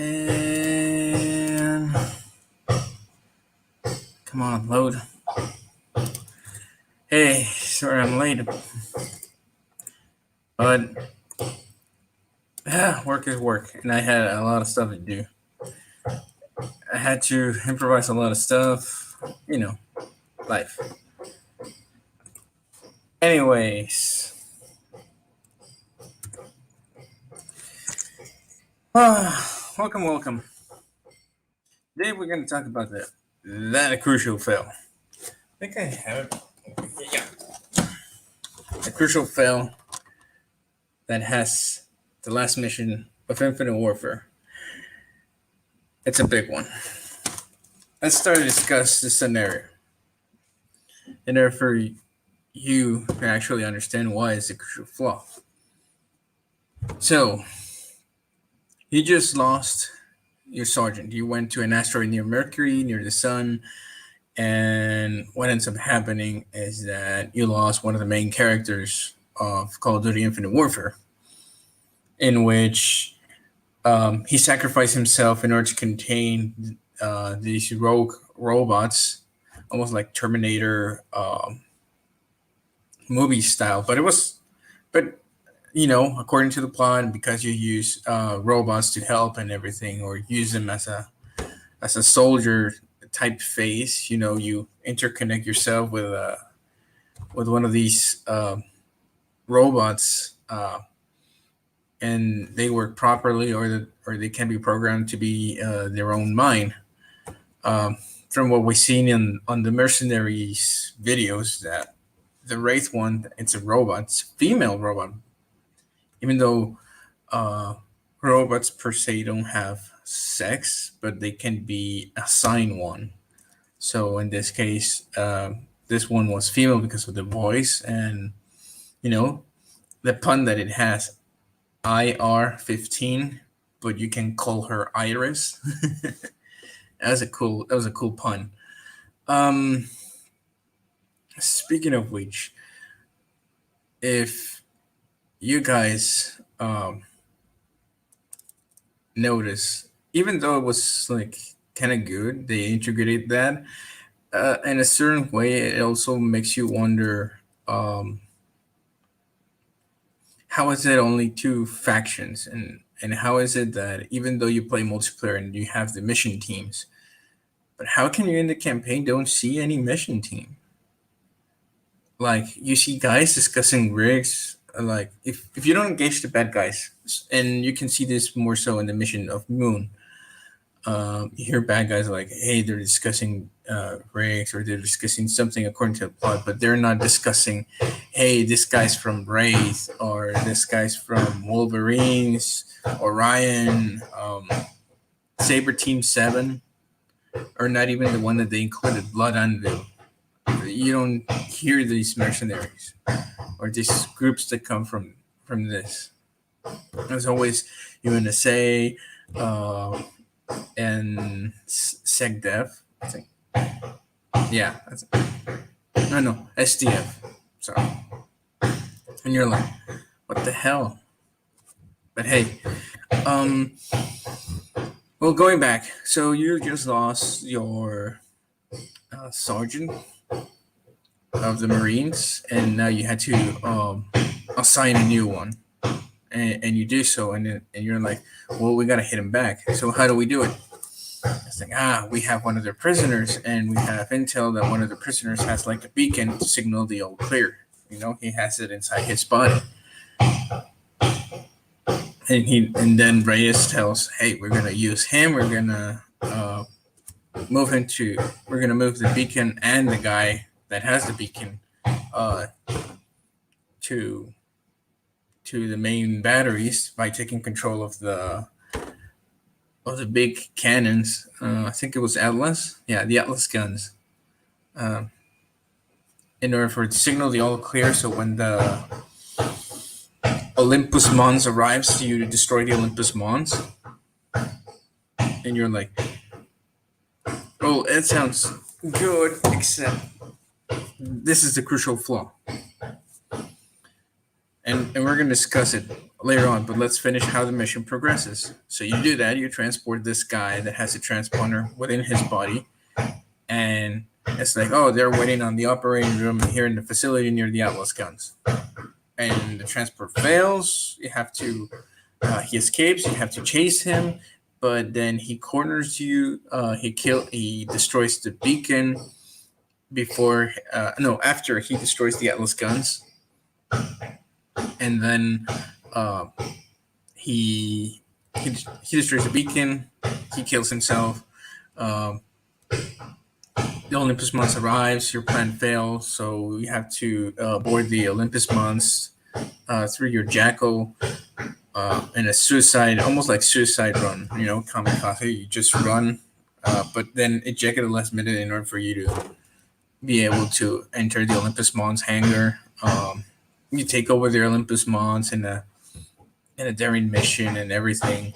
And come on, load. Hey, sorry I'm late, but work is work, and I had a lot of stuff to do. I had to improvise a lot of stuff, life. Anyways, welcome. Today we're going to talk about that a crucial fail. I think I have it. Yeah, a crucial fail that has the last mission of Infinite Warfare. It's a big one. Let's start to discuss this scenario, in order for you to actually understand why it's a crucial flaw. So, you just lost your sergeant. You went to an asteroid near Mercury, near the sun, and what ends up happening is that you lost one of the main characters of Call of Duty Infinite Warfare, in which he sacrificed himself in order to contain these rogue robots, almost like Terminator movie style. But according to the plot, because you use robots to help and everything, or use them as a soldier type phase, you interconnect yourself with one of these robots, and they work properly, or they can be programmed to be their own mind. From what we've seen on the mercenaries videos, that the Wraith one, it's a robot, it's a female robot, even though robots per se don't have sex, but they can be assigned one. So in this case, this one was female because of the voice, and the pun that it has, IR-15, but you can call her Iris. That was a cool pun. Speaking of which, if you guys notice, even though it was like kind of good, they integrated that in a certain way. It also makes you wonder, how is it only two factions, and how is it that even though you play multiplayer and you have the mission teams, but how can you in the campaign don't see any mission team? Like, you see guys discussing rigs, like if you don't engage the bad guys, and you can see this more so in the mission of Moon. You hear bad guys like, hey, they're discussing rigs, or they're discussing something according to the plot, but they're not discussing, hey, this guy's from Wraith, or this guy's from Wolverines, Orion, Saber Team 7, or not even the one that they included, Blood Anvil. You don't hear these mercenaries or these groups that come from this. There's always UNSA and SecDef. I think. Yeah, no, SDF. Sorry. And you're like, what the hell? But hey, well, going back, so you just lost your sergeant of the Marines, and now you had to assign a new one, and you do so, and you're like, well, we gotta hit him back. So how do we do it? It's like, we have one of their prisoners, and we have intel that one of the prisoners has like a beacon to signal the all clear. He has it inside his body, and then Reyes tells, hey, we're gonna use him. We're gonna move the beacon and the guy that has the beacon to the main batteries by taking control of the big cannons. I think it was Atlas. Yeah, the Atlas guns. In order for it to signal the all clear, so when the Olympus Mons arrives, you destroy the Olympus Mons. And you're like, well, it sounds good, except this is the crucial flaw. and we're going to discuss it later on, but let's finish how the mission progresses. So you do that, you transport this guy that has a transponder within his body, and it's like, oh, they're waiting on the operating room here in the facility near the Atlas guns. And the transport fails. You have to, he escapes. You have to chase him, but then he corners you. He destroys the beacon before, no, after he destroys the Atlas guns, and then uh, he, he destroys the beacon. He kills himself. Um, the Olympus Mons arrives. Your plan fails, so you have to board the Olympus Mons through your Jackal in a suicide, almost like suicide run. You know, kamikaze. You just run, but then eject at the last minute in order for you to be able to enter the Olympus Mons hangar. You take over the Olympus Mons in a daring mission and everything,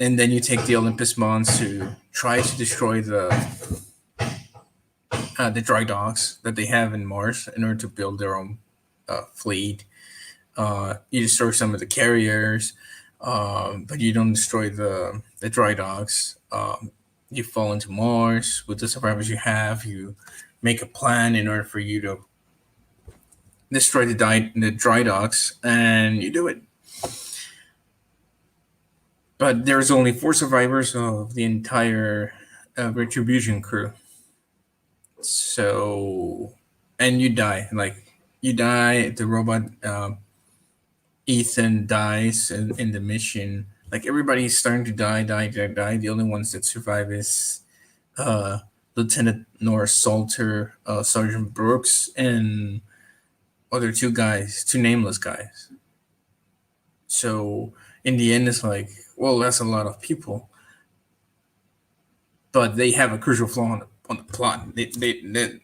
and then you take the Olympus Mons to try to destroy the dry docks that they have in Mars in order to build their own fleet. You destroy some of the carriers, but you don't destroy the dry docks. You fall into Mars with the survivors you have. You make a plan in order for you to destroy the dry docks, and you do it. But there's only 4 survivors of the entire Retribution crew. So, and you die. Like, you die. The robot Ethan dies in the mission. Like, everybody's starting to die. The only ones that survive is Lieutenant Norris Salter, Sergeant Brooks, and other 2 guys, 2 nameless guys. So in the end, it's like, well, that's a lot of people, but they have a crucial flaw on the plot. They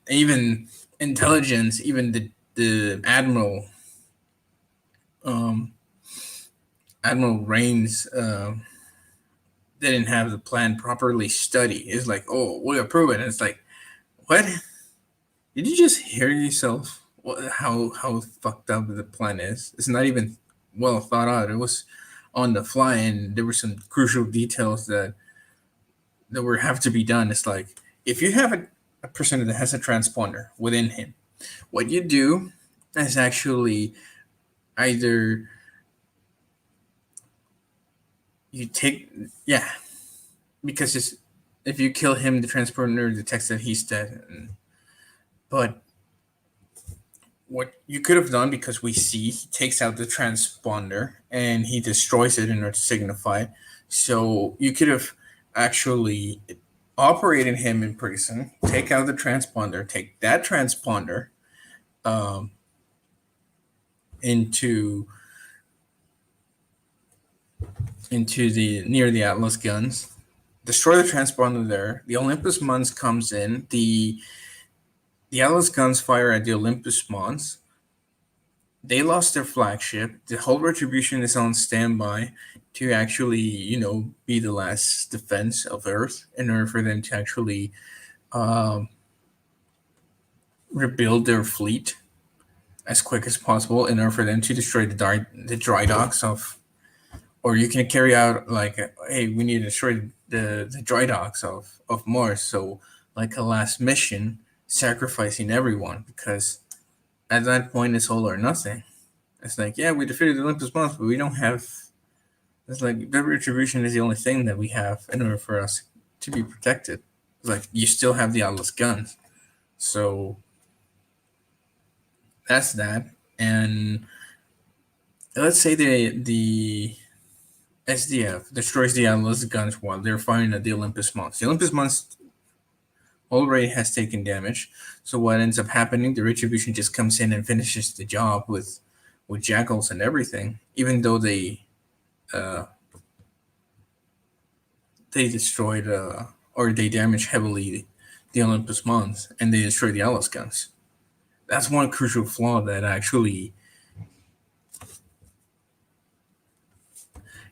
even intelligence, even the admiral, um, Admiral Rains, didn't have the plan properly studied. It's like, oh, we approve it. And it's like, what? Did you just hear yourself? How fucked up the plan is? It's not even well thought out. It was on the fly, and there were some crucial details that were have to be done. It's like, if you have a person that has a transponder within him, what you do is actually either you take, yeah, because it's, if you kill him, the transponder detects that he's dead. But what you could have done, because we see he takes out the transponder and he destroys it in order to signify. So you could have actually operated him in prison, take out the transponder, take that transponder um, into the near the Atlas guns, destroy the transponder there. The Olympus Mons comes in. The Atlas guns fire at the Olympus Mons. They lost their flagship. The whole Retribution is on standby to actually, be the last defense of Earth in order for them to actually rebuild their fleet as quick as possible in order for them to destroy the dry docks of, or you can carry out like, hey, we need to destroy the dry docks of Mars. So like a last mission, sacrificing everyone, because at that point it's all or nothing. It's like, yeah, we defeated the Olympus Mons, but we don't have. It's like the Retribution is the only thing that we have in order for us to be protected. It's like, you still have the Atlas guns, so that's that. And let's say the SDF destroys the Atlas guns while they're firing at the Olympus Mons. The Olympus Mons already has taken damage. So what ends up happening, the Retribution just comes in and finishes the job with jackals and everything, even though they destroyed or they damaged heavily the Olympus Mons, and they destroyed the Atlas guns. That's one crucial flaw that actually,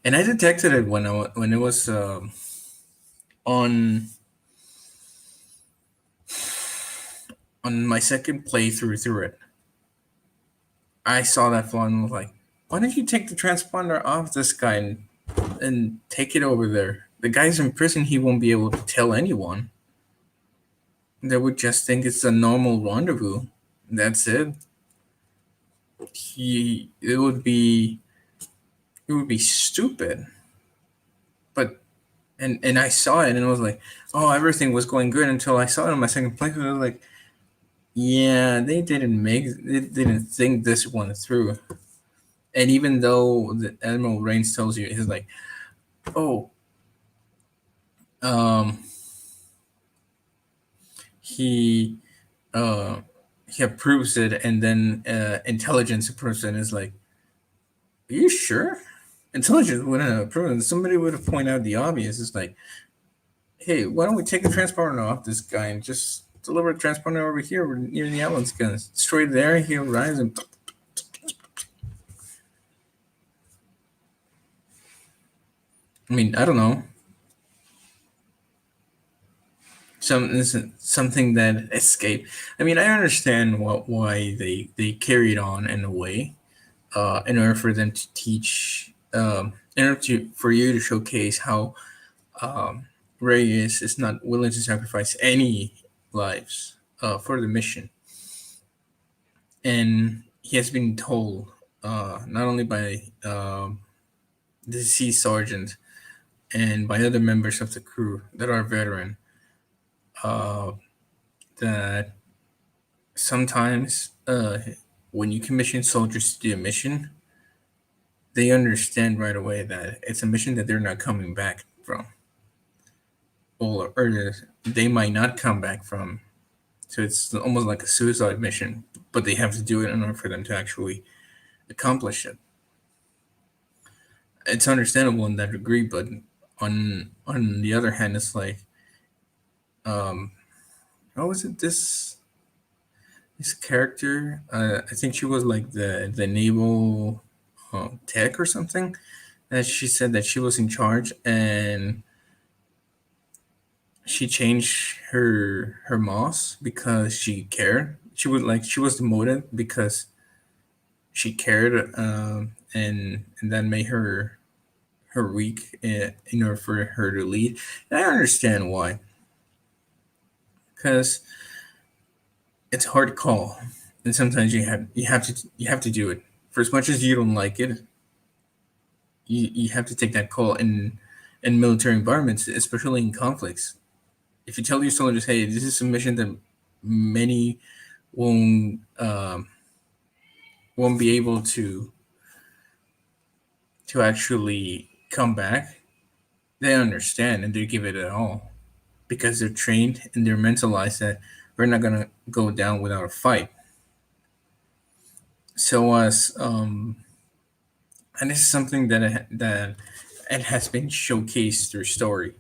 and I detected it when it was on my second playthrough through it. I saw that flaw and was like, why don't you take the transponder off this guy and take it over there? The guy's in prison. He won't be able to tell anyone. They would just think it's a normal rendezvous. That's it. He it would be stupid. But and I saw it and I was like, oh, everything was going good until I saw it on my second playthrough. I was like, yeah, they didn't think this one through. And even though the Admiral Reigns tells you, he's like, oh, um, he uh he approves it, and then intelligence approves it, and is like, are you sure? Intelligence wouldn't have approved it. Somebody would have pointed out the obvious. It's like, hey, why don't we take the transponder off this guy and just deliver the transponder over here near the ambulance guns? Straight there, he'll rise and. I mean, I don't know. Something that escaped. I mean, I understand why they carried on in a way, in order for them to teach, in order for you to showcase how Ray is not willing to sacrifice any lives for the mission, and he has been told, not only by the sea sergeant and by other members of the crew that are veteran, uh, that sometimes when you commission soldiers to do a mission, they understand right away that it's a mission that they're not coming back from, or they might not come back from. So it's almost like a suicide mission, but they have to do it in order for them to actually accomplish it. It's understandable in that degree, but on the other hand, it's like, um, how was it this character? I think she was like the naval tech or something. That she said that she was in charge and she changed her moss because she cared. She was demoted because she cared, and that made her weak in order for her to lead. And I understand why, because it's a hard call, and sometimes you have to do it. For as much as you don't like it, you have to take that call in military environments, especially in conflicts. If you tell your soldiers, "Hey, this is a mission that many won't won't be able to actually come back," they understand and they give it at all because they're trained and they're mentalized that we're not gonna go down without a fight. So as and this is something that it has been showcased through story.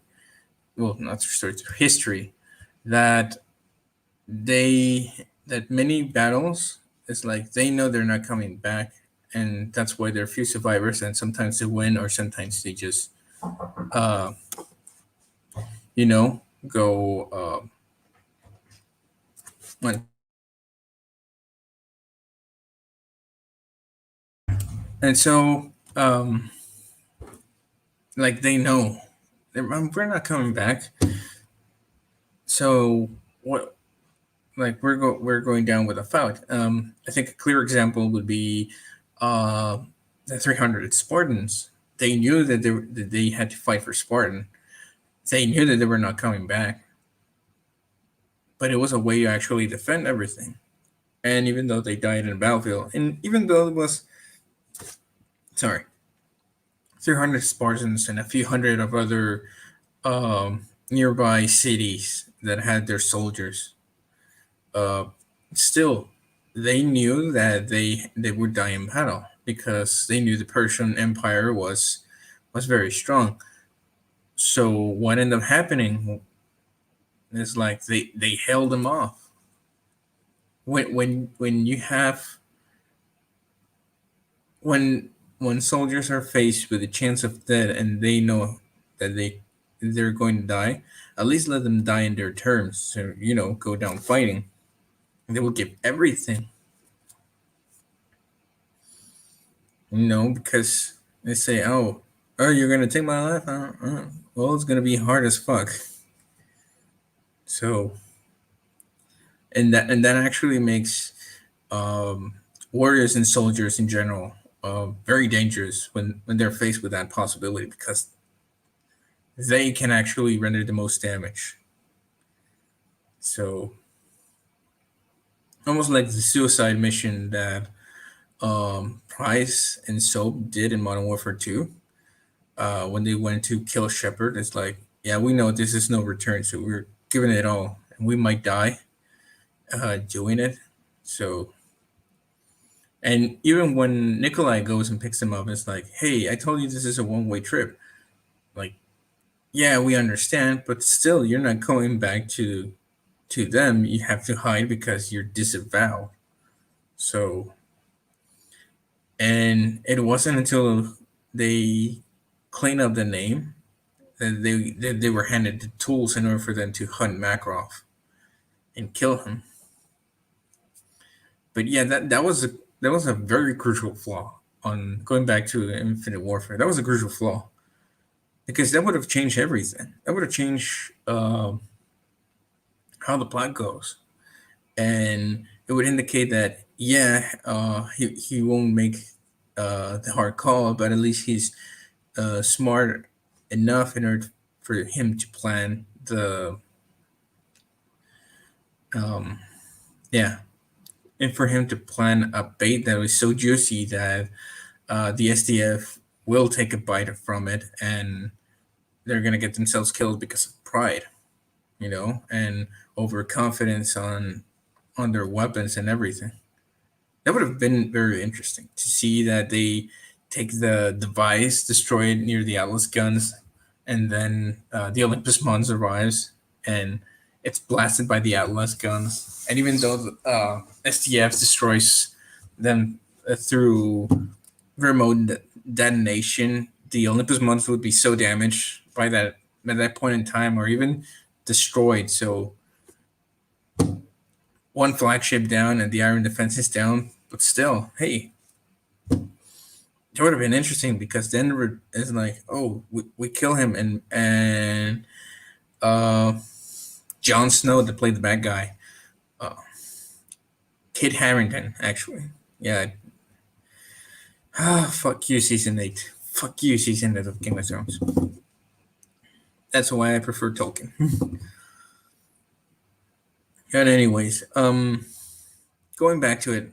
Well, not through story, through history. That that many battles is like they know they're not coming back, and that's why there are few survivors, and sometimes they win, or sometimes they just uh, you know go when and so like they know we're not coming back. So what, like we're going down with a fight. I think a clear example would be uh, the 300 Spartans. They knew that they had to fight for Spartan. They knew that they were not coming back, but it was a way to actually defend everything. And even though they died in a battlefield, and even though it was, sorry, 300 Spartans and a few hundred of other nearby cities that had their soldiers, uh, still, they knew that they would die in battle because they knew the Persian Empire was very strong. So what ended up happening is like they held them off. When you have when soldiers are faced with a chance of death and they know that they're going to die, at least let them die in their terms. So go down fighting. They will give everything. because they say, oh, you're gonna take my life. Well, it's gonna be hard as fuck. So, and that actually makes um, warriors and soldiers in general very dangerous when they're faced with that possibility because they can actually render the most damage. So, almost like the suicide mission that Price and Soap did in Modern Warfare 2 when they went to kill Shepard. It's like, yeah, we know this is no return, so we're giving it all, and we might die doing it. So, and even when Nikolai goes and picks him up, it's like, hey, I told you this is a one-way trip. Like, yeah, we understand, but still, you're not going back to them. You have to hide because you're disavowed. So, and it wasn't until they clean up the name that they were handed the tools in order for them to hunt Makarov and kill him. But yeah, that was a very crucial flaw on going back to Infinite Warfare. That was a crucial flaw because that would have changed everything. That would have changed how the plot goes, and it would indicate that yeah, he won't make the hard call, but at least he's smart enough in order for him to plan the um, yeah, and for him to plan a bait that was so juicy that the SDF will take a bite from it, and they're gonna get themselves killed because of pride, and overconfidence on their weapons and everything. That would have been very interesting to see that they take the device, destroy it near the Atlas guns, and then the Olympus Mons arrives and it's blasted by the Atlas guns. And even though the SDF destroys them through remote detonation, the Olympus Mons would be so damaged by that point in time, or even destroyed. So one flagship down and the Iron Defense is down, but still, hey, it would have been interesting because then it's like, oh, we kill him and uh, Jon Snow to play the bad guy, uh, Kit Harington actually, yeah. Fuck you, season 8. Fuck you, season 8 of Game of Thrones. That's why I prefer Tolkien. And anyways, going back to it,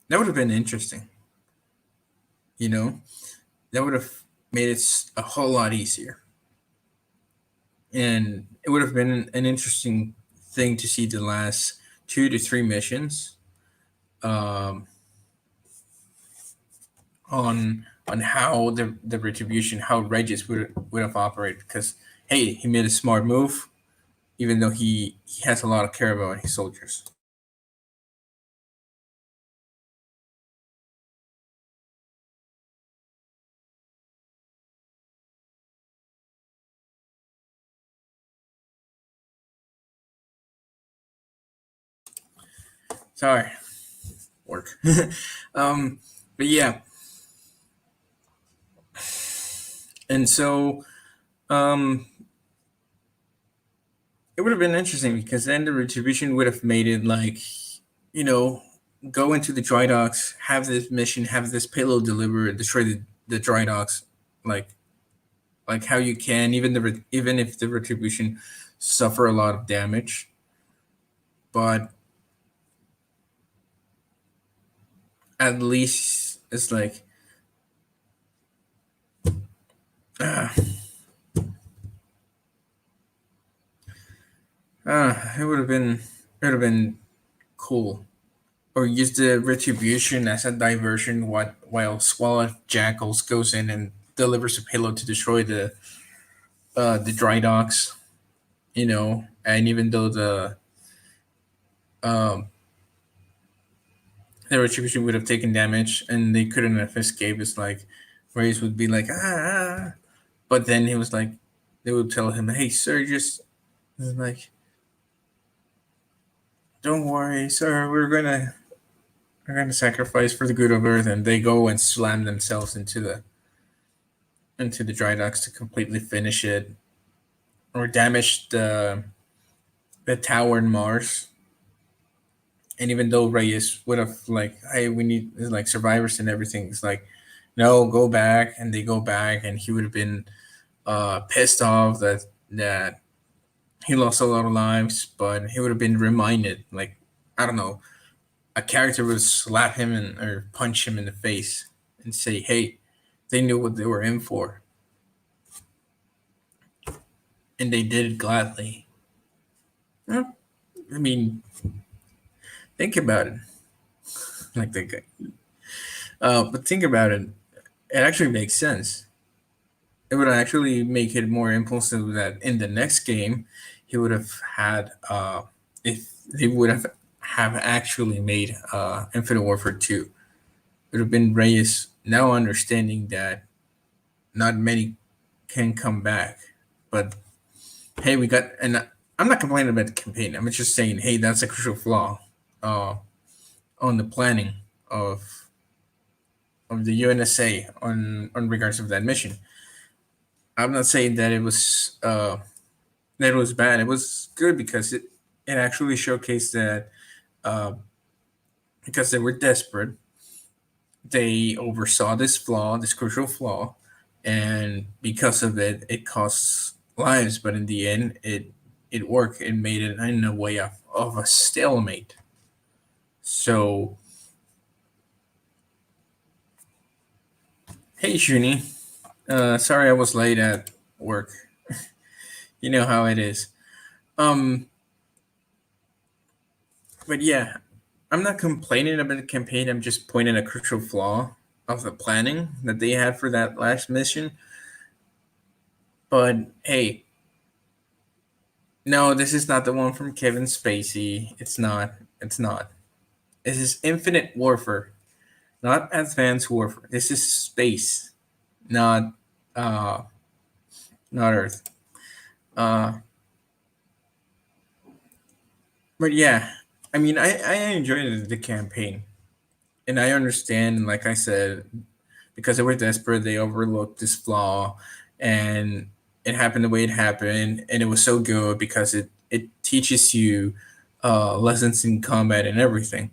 that would have been interesting. You know, that would have made it a whole lot easier, and it would have been an interesting thing to see the last 2 to 3 missions um, on how the retribution, how Regis would have operated. Because hey, he made a smart move, even though he has a lot of care about his soldiers. Sorry, work. um, but yeah, and so um, it would have been interesting because then the retribution would have made it like, you know, go into the dry docks, have this mission, have this payload delivered, destroy the dry docks, like how you can, even if the retribution suffer a lot of damage, but at least it's like uh, it would have been cool, or use the retribution as a diversion while Swallow Jackals goes in and delivers a payload to destroy the dry docks, and even though um, the retribution would have taken damage and they couldn't have escaped, it's like Reyes would be like but then he was like, they would tell him, hey sir, just like, don't worry sir, we're gonna are gonna sacrifice for the good of Earth, and they go and slam themselves into the dry docks to completely finish it or damage the tower in Mars. And even though Reyes would have like, hey, we need like survivors and everything, it's like, no, go back, and they go back, and he would have been pissed off that he lost a lot of lives, but he would have been reminded, like, I don't know, a character would slap him or punch him in the face and say, hey, they knew what they were in for, and they did it gladly. Huh? I mean, think about it. Like the guy. But think about it. It actually makes sense. It would actually make it more impulsive that in the next game, he would have had, if they would have actually made Infinite Warfare 2. It would have been Reyes now understanding that not many can come back. But hey, we got, and I'm not complaining about the campaign. I'm just saying, hey, that's a crucial flaw uh, on the planning of of the UNSA on regards of that mission. I'm not saying that it was bad. It was good because it actually showcased that uh, because they were desperate, they oversaw this flaw, this crucial flaw, and because of it, it costs lives. But in the end, it worked. It made it in a way of a stalemate. So, hey, Shuni, sorry I was late at work. You know how it is. Um, but yeah, I'm not complaining about the campaign. I'm just pointing a crucial flaw of the planning that they had for that last mission. But hey, no, this is not the one from Kevin Spacey. It's not. It's not. This is Infinite Warfare, not Advanced Warfare. This is space, not uh, not Earth. Uh, but yeah, I mean, I enjoyed the campaign, and I understand. Like I said, because they were desperate, they overlooked this flaw, and it happened the way it happened, and it was so good because it teaches you lessons in combat and everything.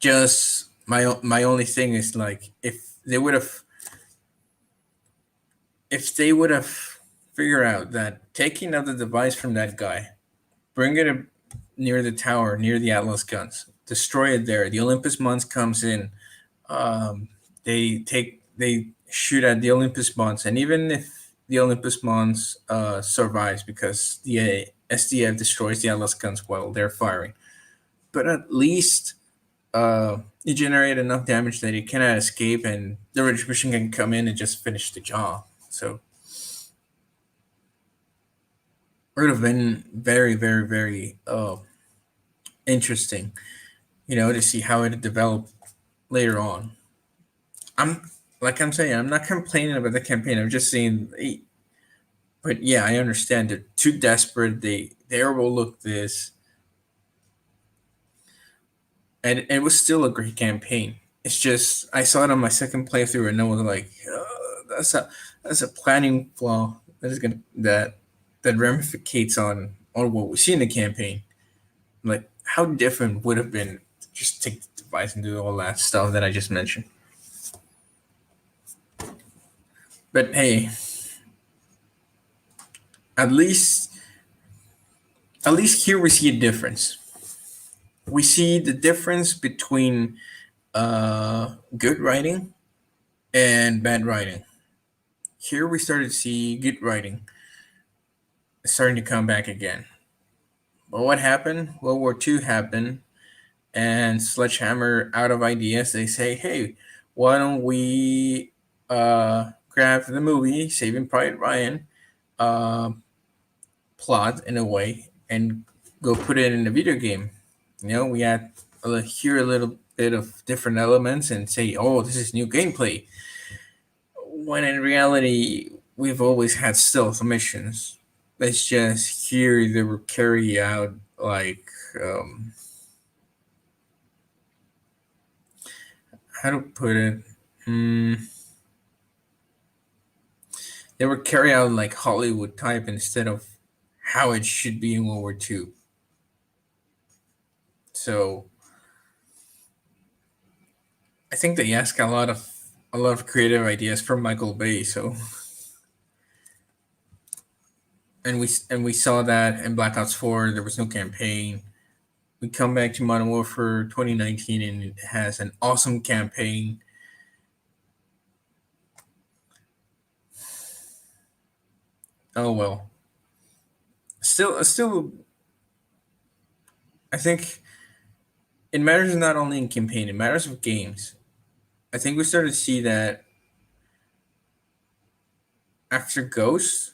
Just my only thing is like if they would have figured out that taking out the device from that guy, bring it near the tower, near the Atlas guns, destroy it there. The Olympus Mons comes in. They shoot at the Olympus Mons, and even if the Olympus Mons survives because the SDF destroys the Atlas guns while they're firing, but at least you generate enough damage that it cannot escape, and the retribution can come in and just finish the job. So it would have been very, very, very interesting, to see how it developed later on. I'm like I'm saying, I'm not complaining about the campaign. I'm just saying, but yeah, I understand they're too desperate. They overlook this, and it was still a great campaign. It's just I saw it on my second playthrough, and I was like, that's a planning flaw that is gonna that ramificates on what we see in the campaign. Like how different would have been to just take the device and do all that stuff that I just mentioned. But hey, at least at least here we see a difference. We see the difference between good writing and bad writing. Here we started to see good writing starting to come back again. But what happened? World War II happened, and Sledgehammer, out of ideas, they say, hey, why don't we grab the movie Saving Private Ryan uh, plot in a way and go put it in a video game? We had hear a little bit of different elements and say, oh, this is new gameplay. When in reality, we've always had stealth missions. It's just here they were carried out like how to put it? Mm, they were carry out like Hollywood type instead of how it should be in World War II. So I think they ask a lot of creative ideas from Michael Bay. So and we saw that in Black Ops 4. There was no campaign. We come back to Modern Warfare 2019, and it has an awesome campaign. Oh well. Still, I think it matters not only in campaign. It matters with games. I think we started to see that after Ghost,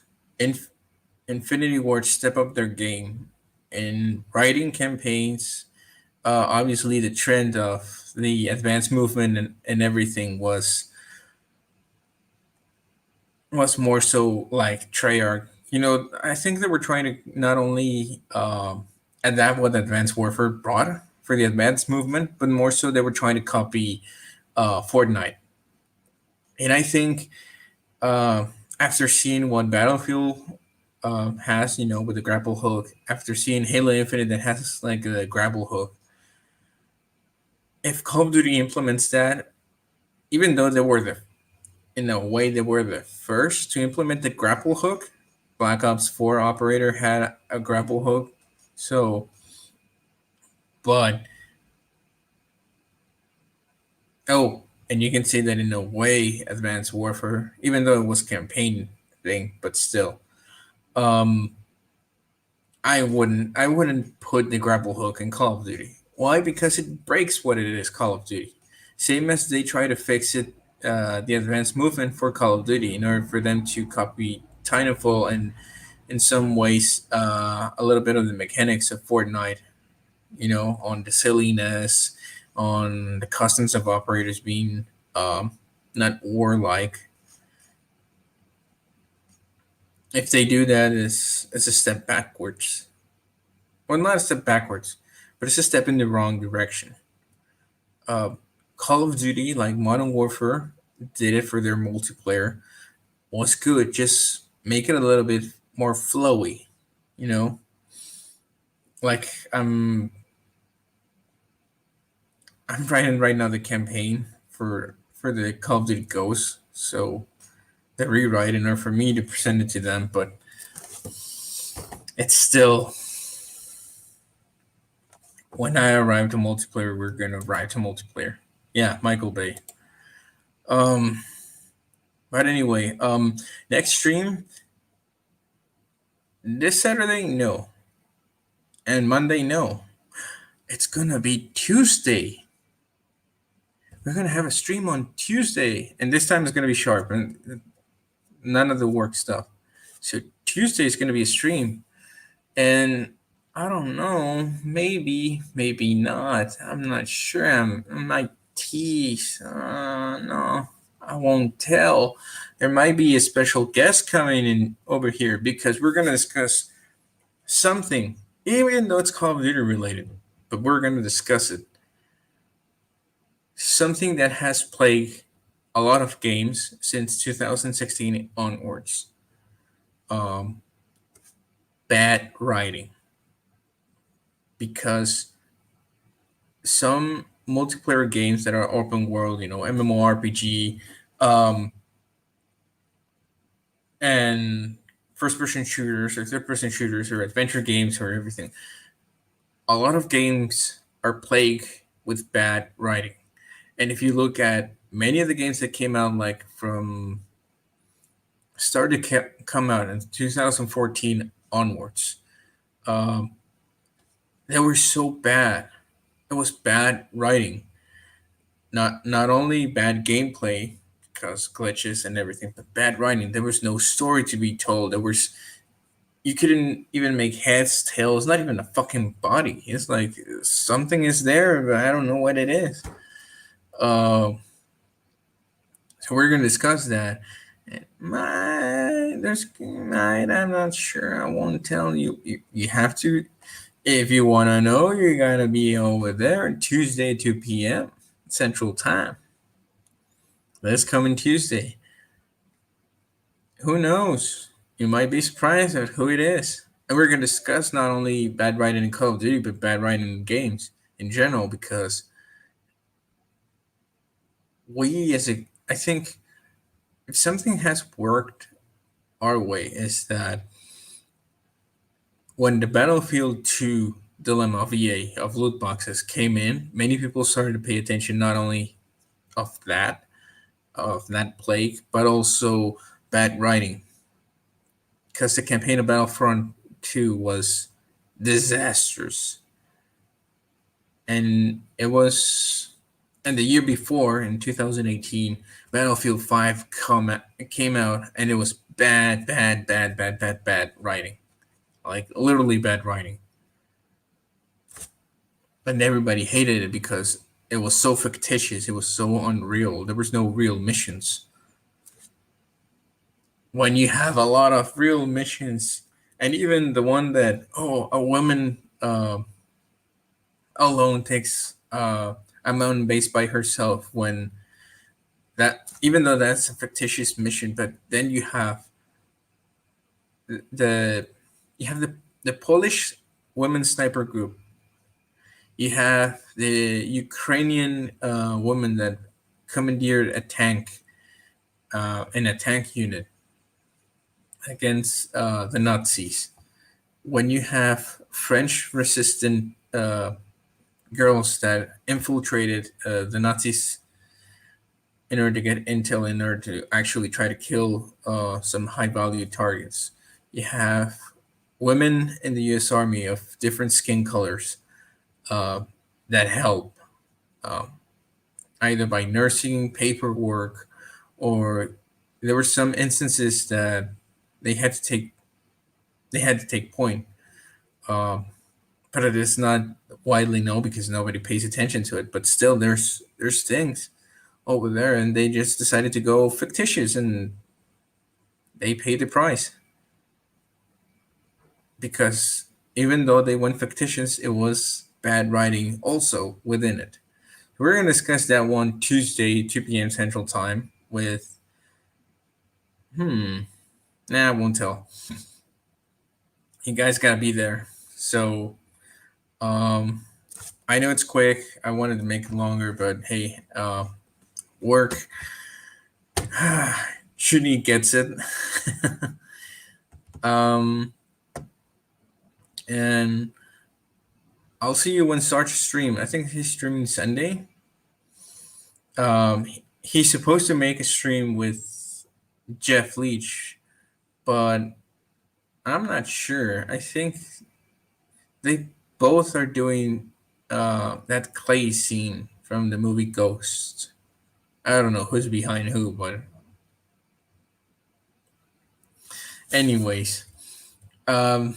Infinity Ward step up their game in writing campaigns. Obviously, the trend of the advanced movement and everything was more so like Treyarch. I think they were trying to not only adapt what Advanced Warfare brought for the advanced movement, but more so they were trying to copy Fortnite. And I think uh, after seeing what Battlefield has, with the grapple hook, after seeing Halo Infinite that has like a grapple hook, if Call of Duty implements that, even though they were in a way they were the first to implement the grapple hook. Black Ops 4 operator had a grapple hook. So, but oh, and you can say that in a way, Advanced Warfare, even though it was campaign thing, but still, um, I wouldn't put the grapple hook in Call of Duty. Why? Because it breaks what it is Call of Duty. Same as they try to fix it, the advanced movement for Call of Duty in order for them to copy Titanfall and in some ways a little bit of the mechanics of Fortnite, on the silliness, on the customs of operators being not warlike. If they do that, it's a step backwards. Well, not a step backwards, but it's a step in the wrong direction. Uh, Call of Duty, like Modern Warfare, did it for their multiplayer. Was good. Just make it a little bit more flowy. You know, like I'm writing right now the campaign for the Call of Duty Ghosts, so they're rewriting or for me to present it to them, but it's still when I arrive to multiplayer, we're gonna arrive to multiplayer. Yeah, Michael Bay. Um, but anyway, next stream this Saturday, no, and Monday, no. It's gonna be Tuesday. We're gonna have a stream on Tuesday, and this time it's gonna be sharp and none of the work stuff. So Tuesday is gonna be a stream. And I don't know, maybe not. I'm not sure. I might tease. No, I won't tell. There might be a special guest coming in over here because we're going to discuss something, even though it's Call of Duty related, but we're going to discuss it. Something that has plagued a lot of games since 2016 onwards. Um, Bad writing. Because some multiplayer games that are open world, MMORPG, and first person shooters or third person shooters or adventure games or everything, a lot of games are plagued with bad writing. And if you look at many of the games that came out, like from started to come out in 2014 onwards, um, they were so bad. It was bad writing, not only bad gameplay because glitches and everything, but bad writing. There was no story to be told. You couldn't even make heads, tails, not even a fucking body. It's like something is there, but I don't know what it is. Uh, so we're gonna discuss that. I'm not sure. I won't tell you. You have to. If you want to know, you gotta be over there on Tuesday 2 p.m. Central Time. this coming Tuesday. Who knows? You might be surprised at who it is. And we're going to discuss not only bad writing in Call of Duty, but bad writing in games in general, because I think if something has worked our way, is that when the Battlefield 2 dilemma of EA of loot boxes came in, many people started to pay attention not only of that plague, but also bad writing. Because the campaign of Battlefront 2 was disastrous. And it was, and the year before, in 2018, Battlefield 5 came out, and it was bad, bad, bad, bad, bad, bad writing. Like, literally bad writing. And everybody hated it because it was so fictitious, it was so unreal. There was no real missions. When you have a lot of real missions, and even the one that, a woman alone takes a mountain base by herself, when that, even though that's a fictitious mission, but then the you have the Polish women sniper group. You have the Ukrainian woman that commandeered a tank in a tank unit against the Nazis. When you have French resistant girls that infiltrated the Nazis in order to get intel, in order to actually try to kill some high value targets. You have women in the US Army of different skin colors uh, that help, um, either by nursing, paperwork, or there were some instances that they had to take they had to take point. Um, but it is not widely known because nobody pays attention to it. But still, there's things over there, and they just decided to go fictitious, and they paid the price because even though they went fictitious, it was bad writing also within it. We're gonna discuss that one Tuesday, 2 p.m. Central Time. With I won't tell. You guys gotta be there. So um, I know it's quick. I wanted to make it longer, but hey, work. Shouldn't gets it. um, and I'll see you when Sarge stream. I think he's streaming Sunday. He's supposed to make a stream with Jeff Leach, but I'm not sure. I think they both are doing that clay scene from the movie Ghost. I don't know who's behind who, but anyways, um,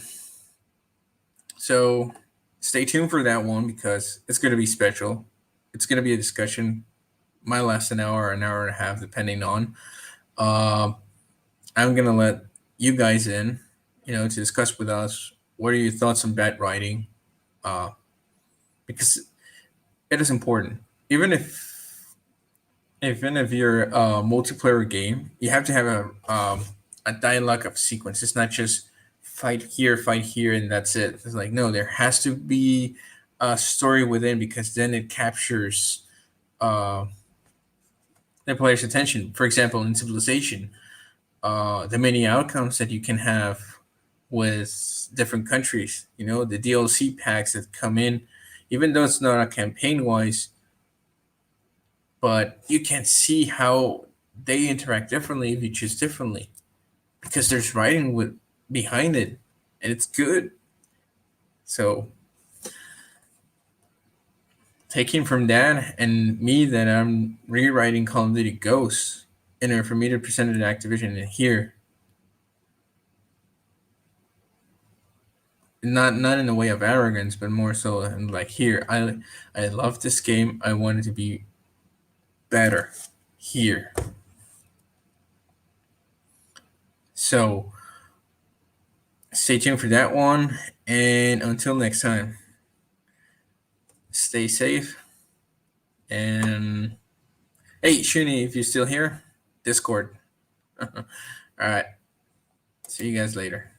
so stay tuned for that one because it's going to be special. It's going to be a discussion. Might last an hour and a half, depending on. Uh, I'm going to let you guys in, to discuss with us what are your thoughts on bad writing, because it is important. Even if you're a multiplayer game, you have to have a dialogue of sequence. It's not just fight here, and that's it. It's like, no, there has to be a story within, because then it captures uh, the player's attention. For example, in Civilization, the many outcomes that you can have with different countries, the DLC packs that come in, even though it's not a campaign wise, but you can see how they interact differently if you choose differently, because there's writing with behind it, and it's good. So taking from that and me that I'm rewriting Call of Duty Ghosts in order for me to present it to Activision, and here, not in a way of arrogance, but more so in like, here, I love this game. I want it to be better here. So stay tuned for that one, and until next time, stay safe and Hey, Shuni, if you're still here, Discord. All right. See you guys later.